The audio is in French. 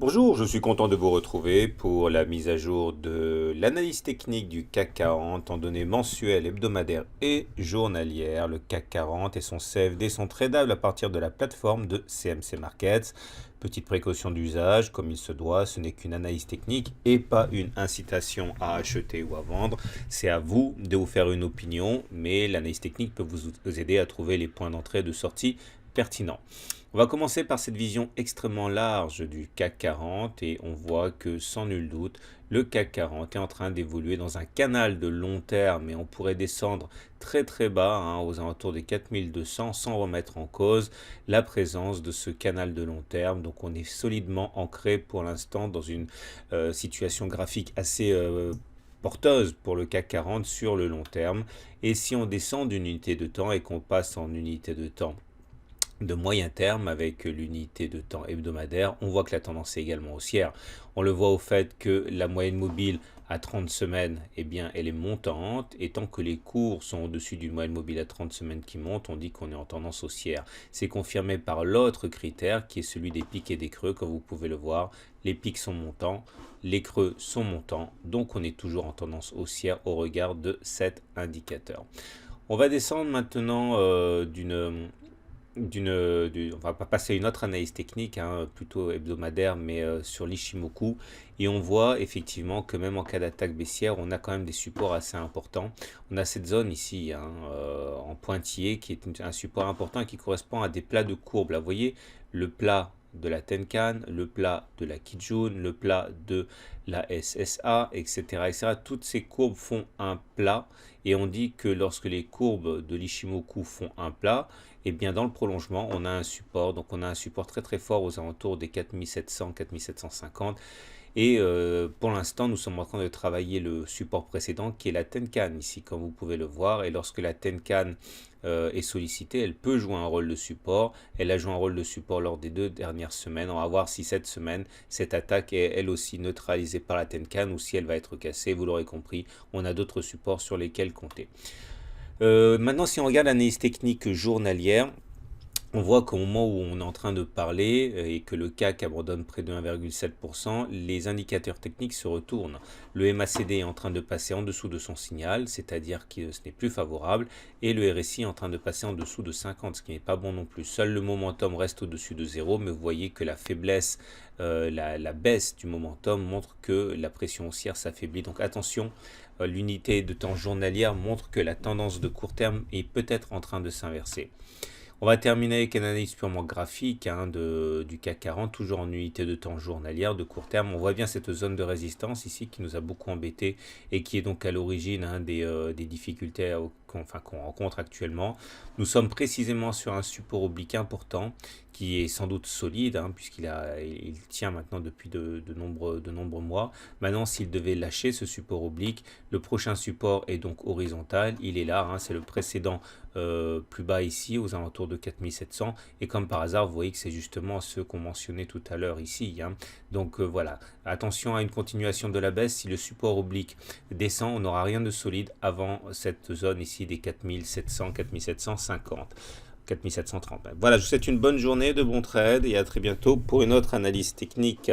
Bonjour, je suis content de vous retrouver pour la mise à jour de l'analyse technique du CAC 40 en données mensuelles, hebdomadaires et journalières. Le CAC 40 et son CFD sont tradables à partir de la plateforme de CMC Markets. Petite précaution d'usage, comme il se doit, ce n'est qu'une analyse technique et pas une incitation à acheter ou à vendre. C'est à vous de vous faire une opinion, mais l'analyse technique peut vous aider à trouver les points d'entrée et de sortie pertinents. On va commencer par cette vision extrêmement large du CAC 40 et on voit que sans nul doute, le CAC 40 est en train d'évoluer dans un canal de long terme et on pourrait descendre très bas aux alentours des 4200 sans remettre en cause la présence de ce canal de long terme. Donc on est solidement ancré pour l'instant dans une situation graphique assez porteuse pour le CAC 40 sur le long terme. Et si on descend d'une unité de temps et qu'on passe en unité de temps de moyen terme avec l'unité de temps hebdomadaire, on voit que la tendance est également haussière. On le voit au fait que la moyenne mobile à 30 semaines, eh bien, elle est montante. Et tant que les cours sont au-dessus d'une moyenne mobile à 30 semaines qui monte, on dit qu'on est en tendance haussière. C'est confirmé par l'autre critère qui est celui des pics et des creux, comme vous pouvez le voir. Les pics sont montants, les creux sont montants. Donc, on est toujours en tendance haussière au regard de cet indicateur. On va descendre maintenant on va passer à une autre analyse technique, plutôt hebdomadaire, mais sur l'Ichimoku. Et on voit effectivement que même en cas d'attaque baissière, on a quand même des supports assez importants. On a cette zone ici, en pointillé, qui est un support important et qui correspond à des plats de courbe. Là, vous voyez, le plat de la Tenkan, le plat de la Kijun, le plat de la SSA, etc., etc. Toutes ces courbes font un plat et on dit que lorsque les courbes de l'Ichimoku font un plat, et bien dans le prolongement, on a un support. Donc on a un support très fort aux alentours des 4700, 4750. Et pour l'instant, nous sommes en train de travailler le support précédent qui est la Tenkan ici, comme vous pouvez le voir. Et lorsque la Tenkan est sollicitée, elle peut jouer un rôle de support. Elle a joué un rôle de support lors des 2 dernières semaines. On va voir si cette semaine, cette attaque est elle aussi neutralisée par la Tenkan ou si elle va être cassée. Vous l'aurez compris, on a d'autres supports sur lesquels compter. Maintenant, si on regarde l'analyse technique journalière, on voit qu'au moment où on est en train de parler et que le CAC abandonne près de 1,7%, les indicateurs techniques se retournent. Le MACD est en train de passer en dessous de son signal, c'est-à-dire que ce n'est plus favorable, et le RSI est en train de passer en dessous de 50, ce qui n'est pas bon non plus. Seul le momentum reste au-dessus de 0, mais vous voyez que la faiblesse, la baisse du momentum montre que la pression haussière s'affaiblit. Donc attention, l'unité de temps journalière montre que la tendance de court terme est peut-être en train de s'inverser. On va terminer avec une analyse purement graphique du CAC 40, toujours en unité de temps journalière de court terme. On voit bien cette zone de résistance ici qui nous a beaucoup embêté et qui est donc à l'origine des difficultés qu'on rencontre actuellement. Nous sommes précisément sur un support oblique important qui est sans doute solide il tient maintenant depuis de nombreux mois. Maintenant, s'il devait lâcher ce support oblique, le prochain support est donc horizontal. Il est là, c'est le précédent plus bas ici aux alentours de 4700 et comme par hasard vous voyez que c'est justement ce qu'on mentionnait tout à l'heure ici, donc voilà, attention à une continuation de la baisse. Si le support oblique descend, on n'aura rien de solide avant cette zone ici des 4700, 4750, 4730. Voilà, je vous souhaite une bonne journée, de bons trades et à très bientôt pour une autre analyse technique.